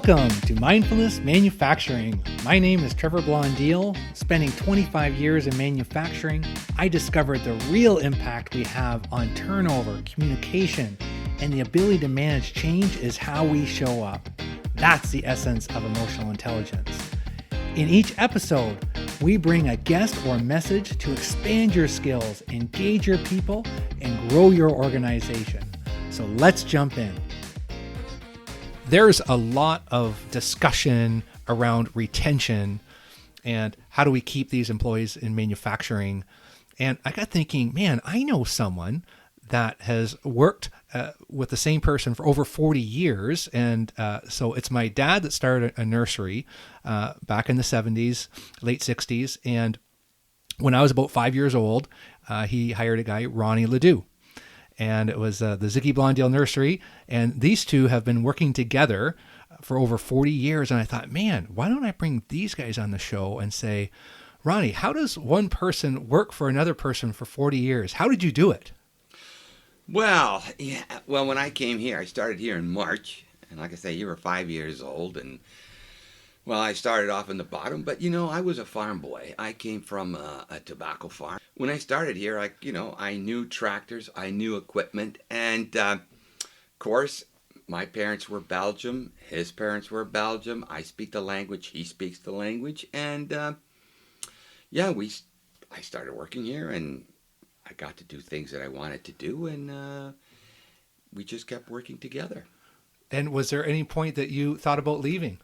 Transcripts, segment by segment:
Welcome to Mindfulness Manufacturing. My name is Trevor Blondeel. Spending 25 years in manufacturing, I discovered the real impact we have on turnover, communication, and the ability to manage change is how we show up. That's the essence of emotional intelligence. In each episode, we bring a guest or message to expand your skills, engage your people, and grow your organization. So let's jump in. There's a lot of discussion around retention and how do we keep these employees in manufacturing. And I got thinking, man, I know someone that has worked with the same person for over 40 years. And so it's my dad that started a nursery back in the 70s, late 60s. And when I was about 5 years old, he hired a guy, Ronny Ledoux. And it was the Ziggy Blondeel nursery. And these two have been working together for over 40 years. And I thought, man, why don't I bring these guys on the show and say, Ronny, how does one person work for another person for 40 years? How did you do it? Well, when I came here, I started here in March. And like I say, you were 5 years old. And, well, I started off in the bottom. But, I was a farm boy. I came from a tobacco farm. When I started here, I knew tractors, I knew equipment, and of course, my parents were Belgium, his parents were Belgium, I speak the language, he speaks the language, and I started working here, and I got to do things that I wanted to do, and we just kept working together. And was there any point that you thought about leaving?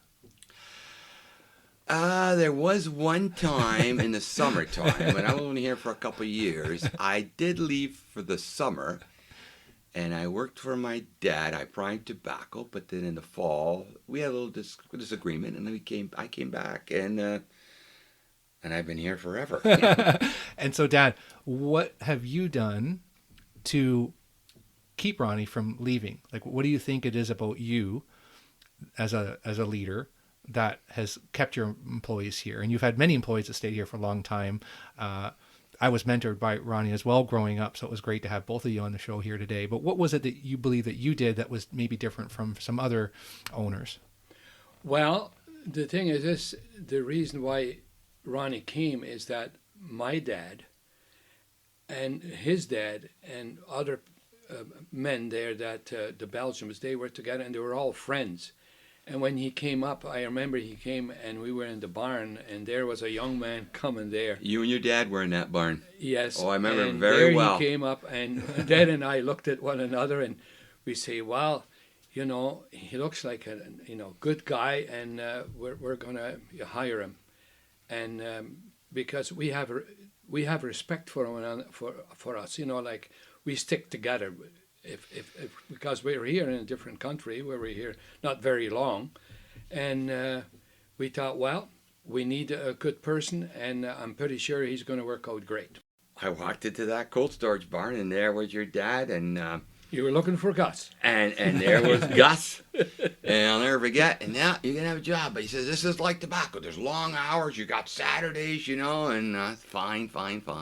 There was one time in the summertime, and I was only here for a couple of years. I did leave for the summer, and I worked for my dad. I primed tobacco, but then in the fall, we had a little disagreement, and then I came back, and I've been here forever. And so, Dad, what have you done to keep Ronny from leaving? Like, what do you think it is about you as a leader that has kept your employees here? And you've had many employees that stayed here for a long time. I was mentored by Ronny as well growing up, so it was great to have both of you on the show here today. But what was it that you believe that you did that was maybe different from some other owners? Well, the thing is this, the reason why Ronny came is that my dad and his dad and other men there that the Belgians, they were together and they were all friends. And when he came up, I remember he came and we were in the barn and there was a young man coming there. You and your dad were in that barn. Yes. Oh, I remember and very well. He came up and Dad and I looked at one another and we say, well, he looks like a good guy and we're going to hire him. And because we have respect for him for us, like we stick together. If because we're here in a different country where we're here not very long, and we thought, well, we need a good person, and I'm pretty sure he's going to work out great. I walked into that cold storage barn, and there was your dad, and you were looking for Gus, and there was Gus, and I'll never forget. And now you're gonna have a job, but he says this is like tobacco. There's long hours. You got Saturdays, and fine,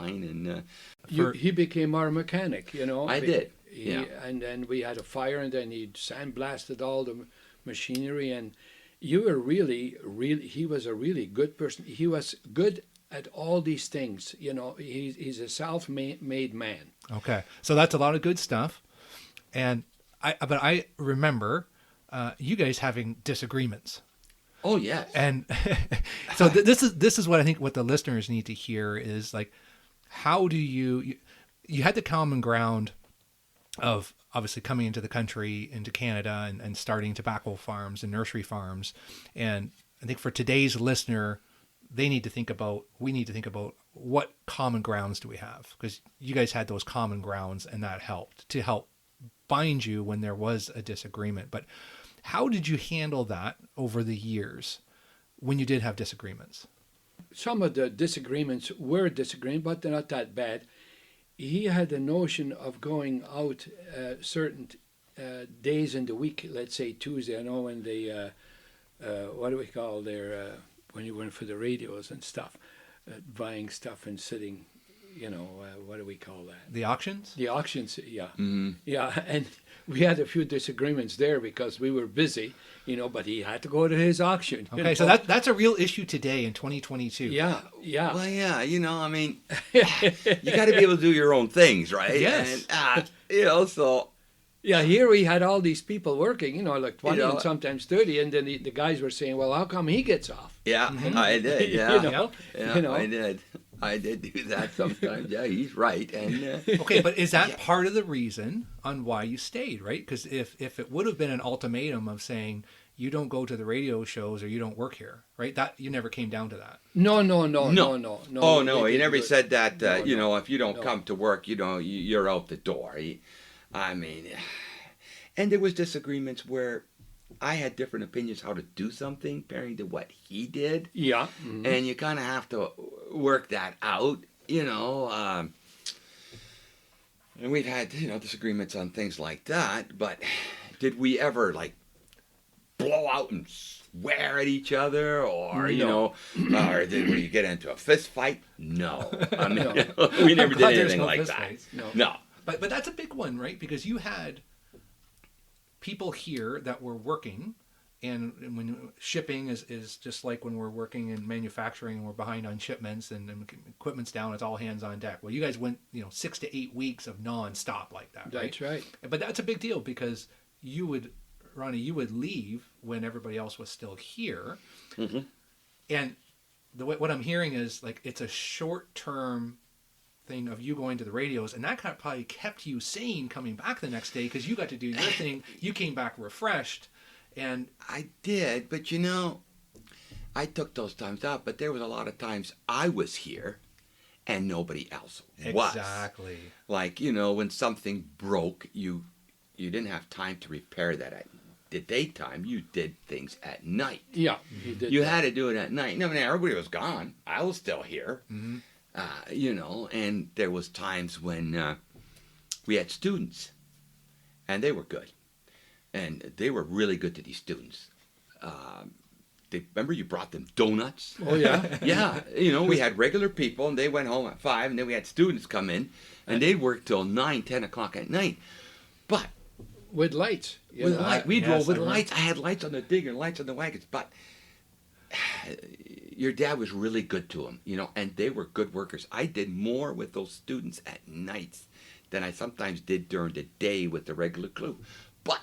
and he became our mechanic. I did. Yeah. And then we had a fire, and then he sandblasted all the machinery. And you were really, he was a really good person. He was good at all these things. He's a self-made man. Okay, so that's a lot of good stuff. And I remember you guys having disagreements. Oh yes. And so this is what I think what the listeners need to hear is like, how do you had the common ground of obviously coming into the country, into Canada, and starting tobacco farms and nursery farms. And I think for today's listener, we need to think about what common grounds do we have? Because you guys had those common grounds and that helped to help bind you when there was a disagreement. But how did you handle that over the years when you did have disagreements? Some of the disagreements were disagreements, but they're not that bad. He had a notion of going out certain days in the week, let's say Tuesday. I know when they, what do we call their, when you went for the radios and stuff, buying stuff and sitting, what do we call that? The auctions? The auctions, yeah. Mm-hmm. Yeah, and we had a few disagreements there because we were busy, but he had to go to his auction. Okay, so that's a real issue today in 2022. Yeah, yeah. Well, yeah, I mean, you got to be able to do your own things, right? Yes. And, so. Yeah, here we had all these people working, like 20 You know, and sometimes 30, and then the guys were saying, well, how come he gets off? Yeah, I did. Yeah, I did do that sometimes. Yeah, he's right. And Okay, but is that part of the reason on why you stayed, right? Because if it would have been an ultimatum of saying you don't go to the radio shows or you don't work here, right? That you never came down to that. No. Oh no, he never said that. No, if you don't come to work, you're out the door. I mean, and there was disagreements where I had different opinions how to do something comparing to what he did. Yeah. Mm-hmm. And you kind of have to work that out, And we've had, disagreements on things like that. But did we ever, blow out and swear at each other? Or, or did we get into a fist fight? No. I mean, we never did anything like that. No. But that's a big one, right? Because you had people here that were working, and when shipping is just like when we're working in manufacturing and we're behind on shipments and equipment's down, it's all hands on deck. Well, you guys went 6 to 8 weeks of non-stop like that, right? That's right. But that's a big deal because Ronny, you would leave when everybody else was still here. Mm-hmm. And what I'm hearing is it's a short-term thing of you going to the radios, and that probably kept you sane coming back the next day because you got to do your thing. You came back refreshed, and I did, but I took those times out. But there was a lot of times I was here, and nobody else was. Exactly. When something broke, you didn't have time to repair that at the daytime. You did things at night. Yeah, you had to do it at night. No, everybody was gone. I was still here. Mm-hmm. And there was times when we had students, and they were good, and they were really good to these students. Remember you brought them donuts? Oh yeah, yeah. We had regular people, and they went home at 5, and then we had students come in, and they'd work till 9, 10 o'clock at night, but with lights. We drove with lights. I had lights on the digger, lights on the wagons, but. Your dad was really good to them, and they were good workers. I did more with those students at nights than I sometimes did during the day with the regular crew. But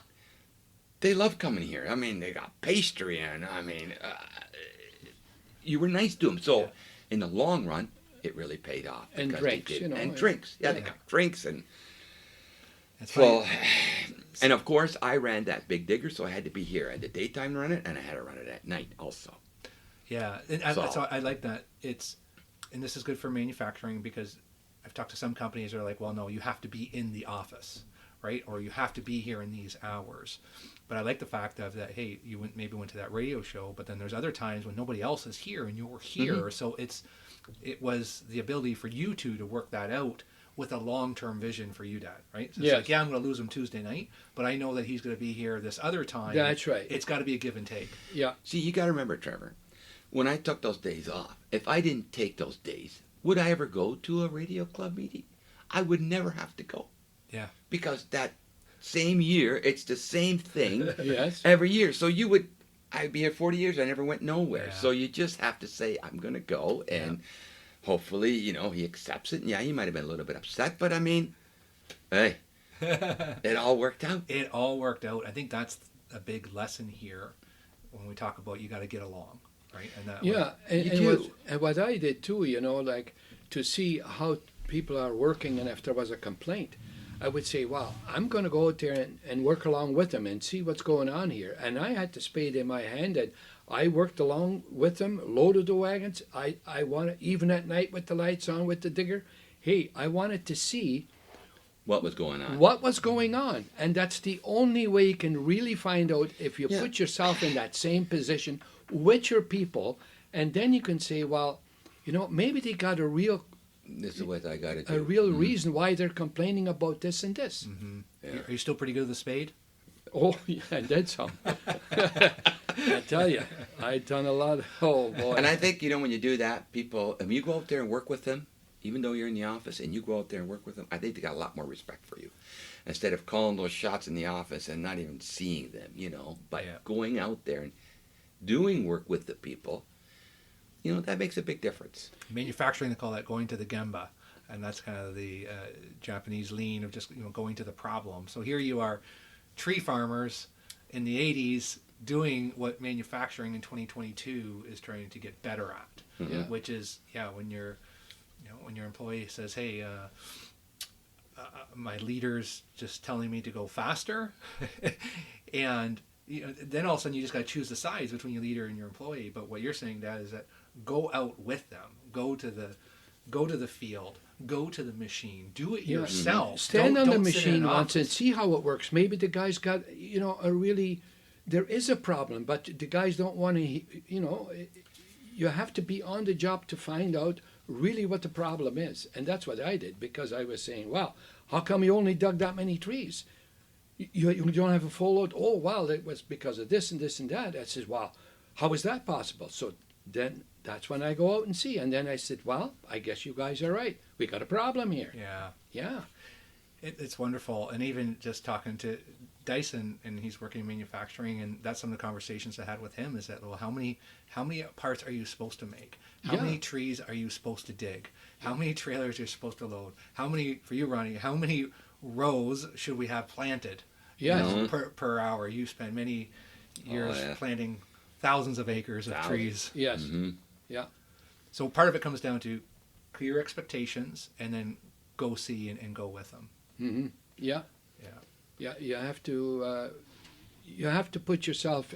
they loved coming here. I mean, they got pastry, and you were nice to them. So in the long run, it really paid off. And drinks, And drinks. Yeah, they got drinks. And that's well, and of course, I ran that big digger, so I had to be here at the daytime to run it, and I had to run it at night also. Yeah, and so I like that. And this is good for manufacturing because I've talked to some companies that are like, well, no, you have to be in the office, right? Or you have to be here in these hours. But I like the fact of that, hey, you maybe went to that radio show, but then there's other times when nobody else is here and you're here. Mm-hmm. So it was the ability for you two to work that out with a long-term vision for you, Dad, right? So it's I'm going to lose him Tuesday night, but I know that he's going to be here this other time. That's right. It's got to be a give and take. Yeah. See, you got to remember, Trevor, when I took those days off, if I didn't take those days, would I ever go to a radio club meeting? I would never have to go. Yeah. Because that same year, it's the same thing yes. every year. So I'd be here 40 years, I never went nowhere. Yeah. So you just have to say, I'm going to go, and hopefully, he accepts it. And yeah, he might have been a little bit upset, but I mean, hey, it all worked out. It all worked out. I think that's a big lesson here when we talk about you got to get along. Right? And what I did too, to see how people are working, and if there was a complaint, I would say, well, I'm going to go out there and work along with them and see what's going on here. And I had the spade in my hand, and I worked along with them, loaded the wagons. I wanted, even at night with the lights on with the digger, I wanted to see what was going on. And that's the only way you can really find out if you put yourself in that same position with your people, and then you can say, well, maybe they got a real this is what I got to do. A real reason why they're complaining about this and this. Mm-hmm. Yeah. Are you still pretty good with the spade? Oh, yeah, I did some. I tell you, I've done a lot. Oh, boy. And I think, when you do that, people, if you go out there and work with them, even though you're in the office and you go out there and work with them, I think they got a lot more respect for you. Instead of calling those shots in the office and not even seeing them, by going out there and doing work with the people, that makes a big difference. Manufacturing, they call that going to the gemba. And that's kind of the Japanese lean of just going to the problem. So here you are, tree farmers in the 80s doing what manufacturing in 2022 is trying to get better at, which is when your employee says, hey, my leader's just telling me to go faster, and then all of a sudden you just got to choose the sides between your leader and your employee. But what you're saying, Dad, is that go out with them, go to the field, go to the machine, do it yourself. Stand on the machine once and see how it works. Maybe the guy's got there is a problem, but the guys don't want to. You have to be on the job to find out really what the problem is, and that's what I did, because I was saying, well, how come you only dug that many trees? You don't have a full load. Oh, well, it was because of this and this and that. I said, well, how is that possible? So then that's when I go out and see. And then I said, well, I guess you guys are right. We got a problem here. Yeah. It's wonderful. And even just talking to Dyson, and he's working in manufacturing, and that's some of the conversations I had with him, is that, well, how many parts are you supposed to make? How many trees are you supposed to dig? How many trailers are you supposed to load? How many, for you, Ronny, how many rows should we have planted? Yes. Per hour. You spend many years planting thousands of acres of trees. Yes. Mm-hmm. Yeah. So part of it comes down to clear expectations, and then go see and go with them. Mm-hmm. Yeah. Yeah. You have to put yourself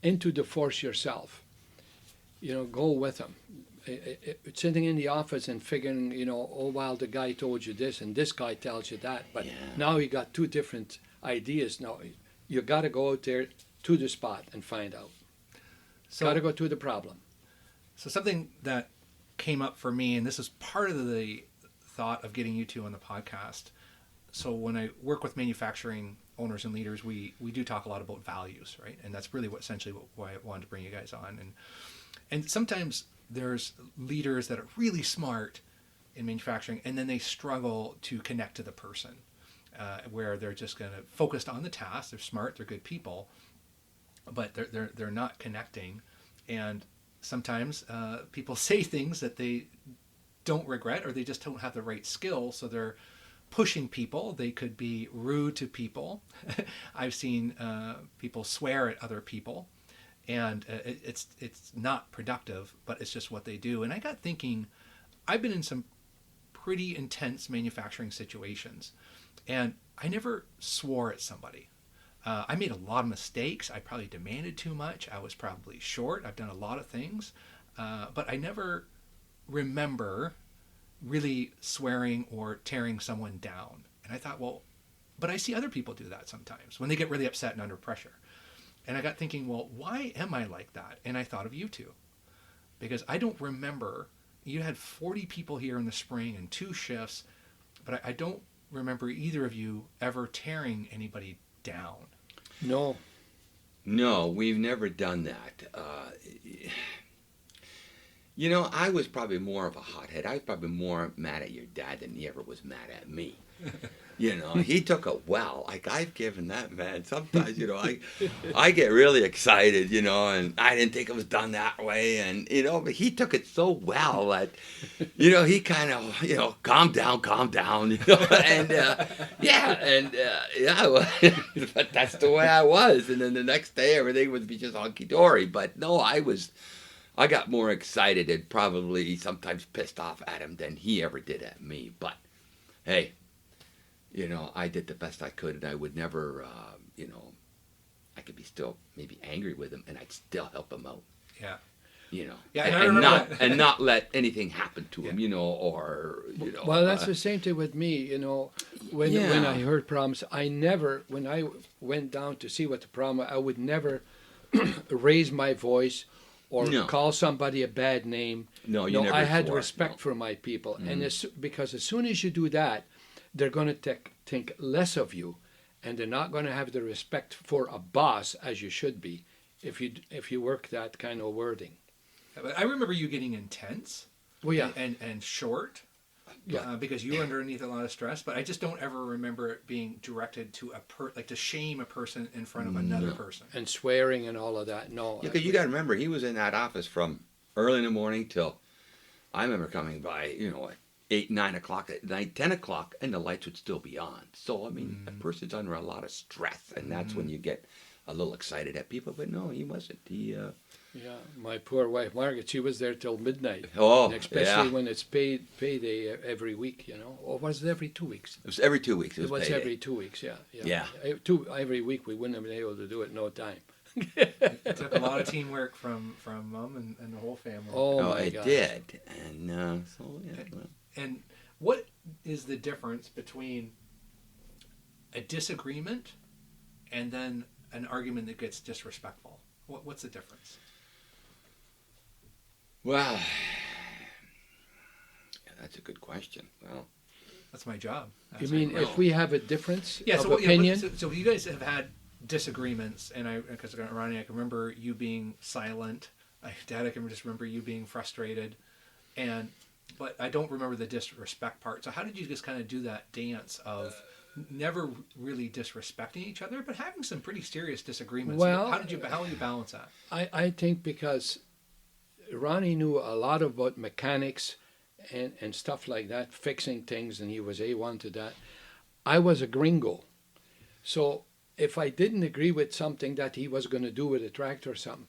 into the force yourself. Go with them. Sitting in the office and figuring, oh, well, the guy told you this and this guy tells you that, but now you got two different ideas. Now you got to go out there to the spot and find out. So, got to go to the problem. So something that came up for me, and this is part of the thought of getting you two on the podcast. So when I work with manufacturing owners and leaders, we do talk a lot about values, right? And that's really why I wanted to bring you guys on. And sometimes there's leaders that are really smart in manufacturing, and then they struggle to connect to the person, where they're just going to focused on the task. They're smart, they're good people, but they're not connecting. And sometimes people say things that they don't regret, or they just don't have the right skill, so they're pushing people. They could be rude to people. I've seen people swear at other people, and it's not productive, but it's just what they do. And I got thinking, I've been in some pretty intense manufacturing situations, and I never swore at somebody. I made a lot of mistakes. I probably demanded too much. I was probably short. I've done a lot of things, but I never remember really swearing or tearing someone down. And I thought, well, but I see other people do that sometimes when they get really upset and under pressure. And I got thinking, well, why am I like that? And I thought of you two, because I don't remember. You had 40 people here in the spring and 2 shifts, but I don't remember either of you ever tearing anybody down. No, we've never done that. I was probably more of a hothead. I was probably more mad at your dad than he ever was mad at me. He took it well. Like, I've given that man sometimes, I get really excited, and I didn't think it was done that way. And, but he took it so well that, he kind of, calm down, and, but that's the way I was. And then the next day, everything would be just hunky-dory. But no, I got more excited and probably sometimes pissed off at him than he ever did at me. But, hey, I did the best I could, and I would never, I could be still maybe angry with him, and I'd still help him out. Yeah. And not let anything happen to him, Well, that's the same thing with me, when I heard problems, when I went down to see what the problem, I would never raise my voice or call somebody a bad name. No, I had respect for my people, and because as soon as you do that, they're going to think less of you, and they're not going to have the respect for a boss as you should be if you work that kind of wording. I remember you getting intense. Well, yeah. And short. because you were underneath a lot of stress. But I just don't ever remember it being directed to to shame a person in front of another person. And swearing and all of that. No. Because you got to remember, he was in that office from early in the morning till, I remember coming by, at 8, 9 o'clock at night, 10 o'clock, and the lights would still be on. So, I mean, a person's under a lot of stress, and that's when you get a little excited at people. But no, he wasn't. Yeah, my poor wife, Margaret, she was there till midnight. Oh, and especially when it's payday every week, Or was it every 2 weeks? It was every 2 weeks. It was payday. every 2 weeks, yeah. Yeah. Every week we wouldn't have been able to do it in no time. It took a lot of teamwork from Mom and the whole family. Oh, my it gosh. did. And so, yeah. Well. And what is the difference between a disagreement and then an argument that gets disrespectful? What's the difference? Well, yeah, that's a good question. Well, that's my job. You mean if we have a difference of so, opinion? So you guys have had disagreements, and because Ronny, I can remember you being silent. Dad, I can just remember you being frustrated, but I don't remember the disrespect part. So how did you just kind of do that dance of never really disrespecting each other, but having some pretty serious disagreements? Well, how did you balance that? I think because Ronny knew a lot about mechanics and stuff like that, fixing things, and he was A1 to that. I was a gringo. So if I didn't agree with something that he was going to do with a tractor or something,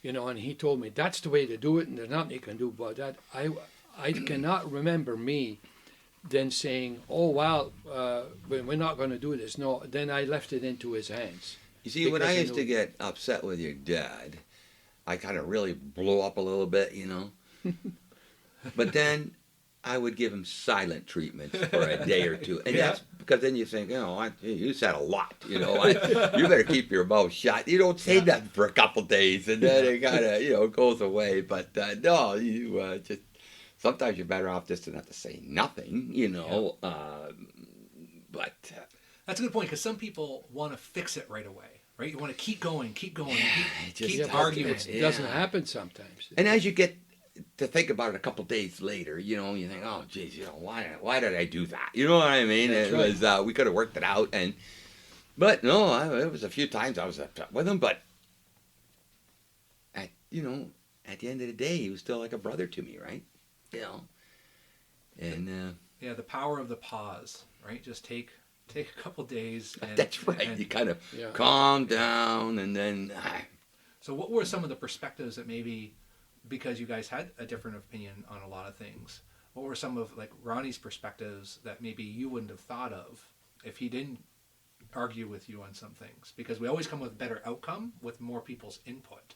and he told me that's the way to do it and there's nothing you can do about that, I cannot remember me then saying, oh, well, we're not going to do this. No, then I left it into his hands. You see, when I used to get upset with your dad, I kind of really blew up a little bit, But then I would give him silent treatments for a day or two. And that's because then you think, you said a lot, you better keep your mouth shut. You don't say that for a couple days, and then it kind of, goes away. But no, you just, sometimes you're better off just to not to say nothing, but... That's a good point, because some people want to fix it right away. Right, you want to keep going, keep arguing. It doesn't happen sometimes. And as you get to think about it a couple days later, you think, oh, geez, why did I do that? You know what I mean? That's it was we could have worked it out, but no, it was a few times I was upset with him, but at the end of the day, he was still like a brother to me, right? And the power of the pause, right? Just take a couple days. That's right. And you kind of calm down, and then. So, what were some of the perspectives that maybe, because you guys had a different opinion on a lot of things, what were some of Ronny's perspectives that maybe you wouldn't have thought of if he didn't argue with you on some things? Because we always come with a better outcome with more people's input.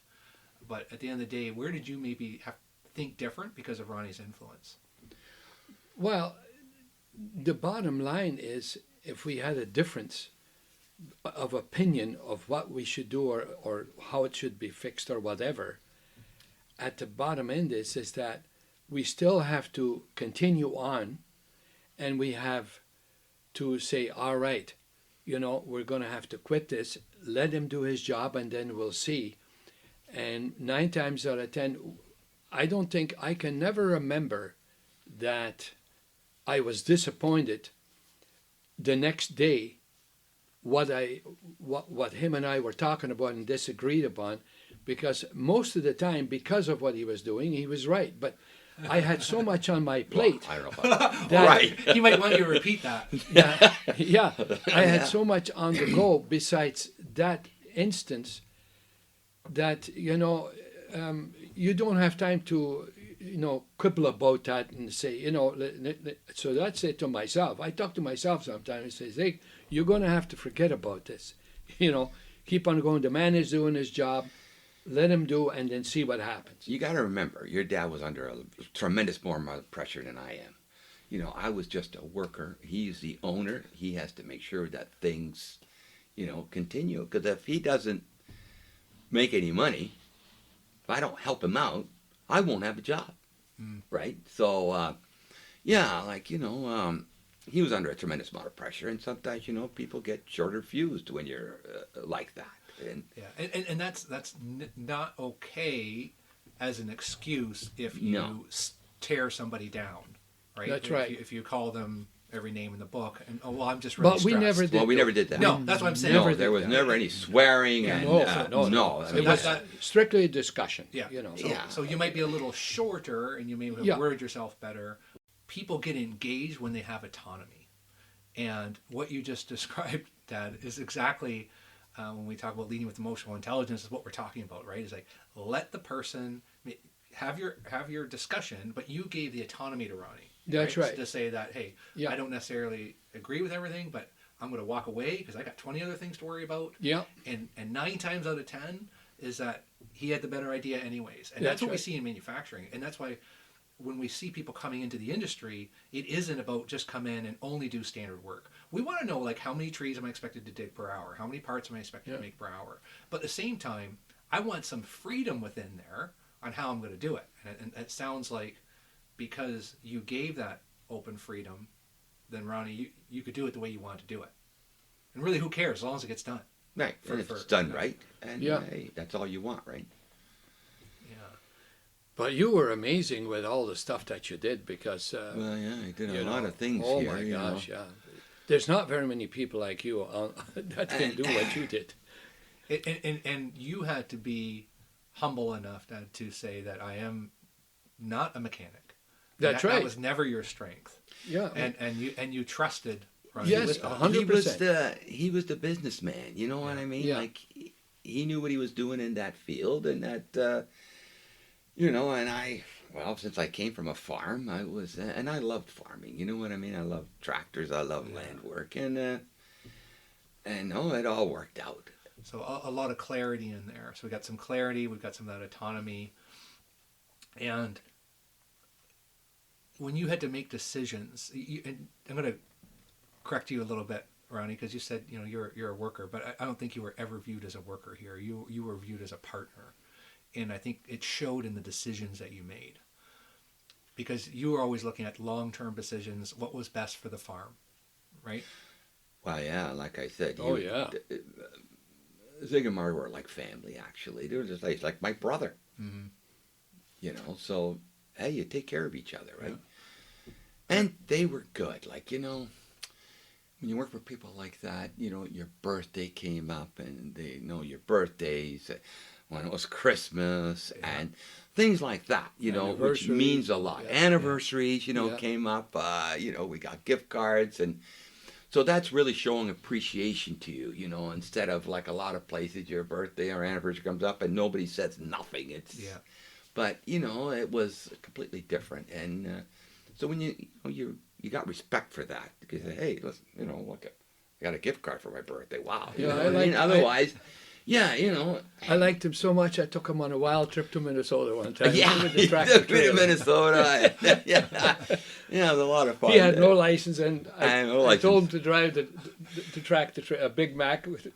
But at the end of the day, where did you maybe think different because of Ronny's influence? Well, the bottom line is, if we had a difference of opinion of what we should do or how it should be fixed or whatever, at the bottom end is that we still have to continue on, and we have to say, all right, we're going to have to quit this, let him do his job, and then we'll see. And 9 times out of 10, I don't think, I can never remember that I was disappointed the next day what him and I were talking about and disagreed upon, because most of the time, because of what he was doing, he was right. But I had so much on my plate. Well, I don't know about that. Right. He might want you to repeat that. Yeah. I had so much on the go besides that instance that, you don't have time to, quibble about that and say, so that's it to myself. I talk to myself sometimes and say, hey, you're going to have to forget about this. Keep on going. The man is doing his job. Let him do, and then see what happens. You got to remember, your dad was under a tremendous more pressure than I am. I was just a worker. He's the owner. He has to make sure that things, continue. Because if he doesn't make any money, if I don't help him out, I won't have a job. Right? So, he was under a tremendous amount of pressure, and sometimes, people get shorter fused when you're like that. And that's not okay as an excuse if you tear somebody down. right? That's right. If you call them every name in the book, and I'm just But really we stressed. never did. Well, we never did that. No, that's what I'm saying. No, there was never any swearing and No. I It mean, was that- strictly a discussion. Yeah. You know. So, Yeah. so you might be a little shorter, and you may have Yeah. worded yourself better. People get engaged when they have autonomy, and what you just described, Dad, is exactly when we talk about leading with emotional intelligence, is what we're talking about, right? Is like, let the person have your discussion, but you gave the autonomy to Ronny. That's right. To say that, hey, Yeah. I don't necessarily agree with everything, but I'm going to walk away because I got 20 other things to worry about. Yeah. And 9 times out of 10 is that he had the better idea anyways. And That's that's what we right. see in manufacturing. And that's why when we see people coming into the industry, it isn't about just come in and only do standard work. We want to know, like, how many trees am I expected to dig per hour? How many parts am I expected to make per hour? But at the same time, I want some freedom within there on how I'm going to do it. And it sounds like because you gave that open freedom, then Ronny, you could do it the way you want to do it. And really, who cares as long as it gets done? right. For- And if for- it's done right, and Yeah. hey, that's all you want, right? Yeah. But you were amazing with all the stuff that you did because. Well, yeah, I did a you lot know, of things oh here. my you know. gosh, yeah. There's not very many people like you that can do what you did. And you had to be humble enough to say that I am not a mechanic. That's right. That was never your strength. Yeah. And you trusted Ronny Yes, with that. 100%. He was the businessman. You know what I mean? Yeah. Like he knew what he was doing in that field, and that you know. And since I came from a farm, and I loved farming. You know what I mean? I love tractors. I love land work, and it all worked out. So a lot of clarity in there. So we got some clarity. We've got some of that autonomy. And when you had to make decisions, and I'm going to correct you a little bit, Ronny, because you said you're a worker, but I don't think you were ever viewed as a worker here. You were viewed as a partner, and I think it showed in the decisions that you made, because you were always looking at long-term decisions, what was best for the farm, right? Well, yeah, like I said. Oh, yeah. Ziggy and Marty were like family, actually. They were just like my brother. Mm-hmm. You know, so hey, you take care of each other, right? Yeah. And they were good. Like, when you work with people like that, your birthday came up and they know your birthdays, when it was Christmas and things like that, which means a lot. Yeah. Anniversaries, came up, we got gift cards, and so that's really showing appreciation to you, instead of like a lot of places, your birthday or anniversary comes up and nobody says nothing. But it was completely different, and so when you got respect for that, because hey, listen, look, I got a gift card for my birthday. Wow. Yeah, otherwise, I liked him so much. I took him on a wild trip to Minnesota one time. Yeah, With the tractor to trailer. Minnesota. Yeah, it was a lot of fun. He had no license, and no I license. told him to drive the tractor a Big Mac with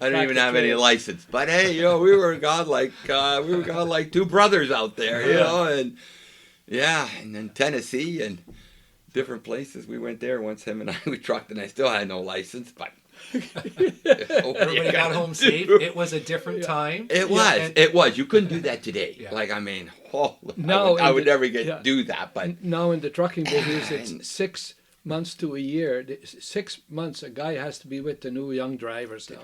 I didn't even have any license, but hey, we were godlike. We were godlike two brothers out there, and and then Tennessee and different places. We went there once. Him and I we trucked, and I still had no license, but. Everybody got home safe. It was a different time. It was. You couldn't do that today. Yeah. Like, I mean, No, I would never yeah. do that. But now in the trucking business, it's 6 months to a year. 6 months a guy has to be with the new young drivers now.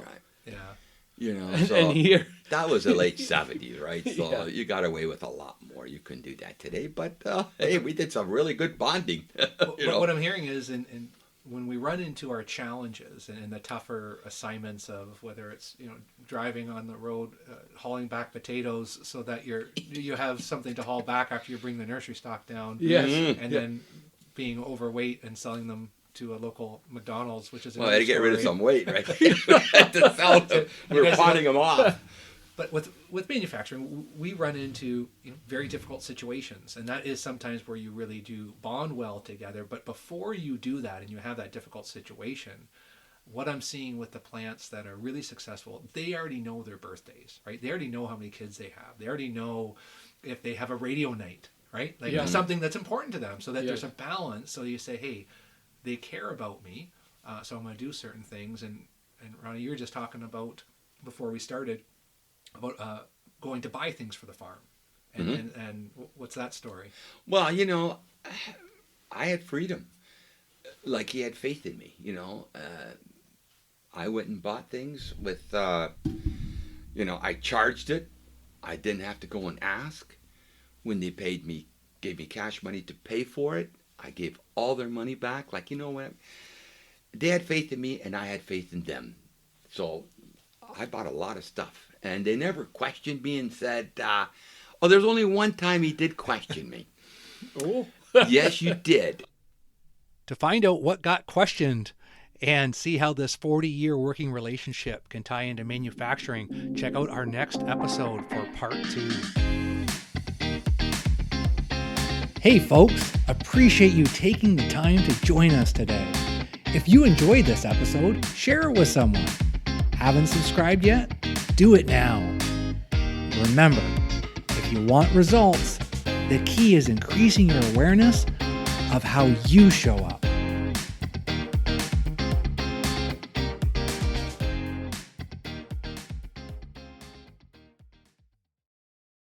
Yeah. So And here, that was the late 70s, right? So Yeah. you got away with a lot more. You couldn't do that today. But hey, we did some really good bonding. What I'm hearing is, when we run into our challenges and the tougher assignments of whether it's driving on the road, hauling back potatoes so that you have something to haul back after you bring the nursery stock down, Yes. and then being overweight and selling them to a local McDonald's, which is Well, I had to get rid of story. some weight, right? to sell them. We were potting them off. But with manufacturing, we run into very difficult situations, and that is sometimes where you really do bond well together. But before you do that and you have that difficult situation, what I'm seeing with the plants that are really successful, they already know their birthdays, right? They already know how many kids they have. They already know if they have a radio night, right? Like something that's important to them, so that there's a balance. So you say, hey, they care about me, so I'm going to do certain things. And Ronny, you were just talking about, before we started, about going to buy things for the farm. And what's that story? Well, I had freedom. Like he had faith in me, you know. I went and bought things with, you know, I charged it. I didn't have to go and ask. When they gave me cash money to pay for it, I gave all their money back. Like, you know what? They had faith in me and I had faith in them. So I bought a lot of stuff. And they never questioned me and said, oh, there's only one time he did question me. Oh. Yes, you did. To find out what got questioned and see how this 40-year working relationship can tie into manufacturing, check out our next episode for part 2. Hey folks, appreciate you taking the time to join us today. If you enjoyed this episode, share it with someone. Haven't subscribed yet? Do it now. Remember, if you want results, the key is increasing your awareness of how you show up.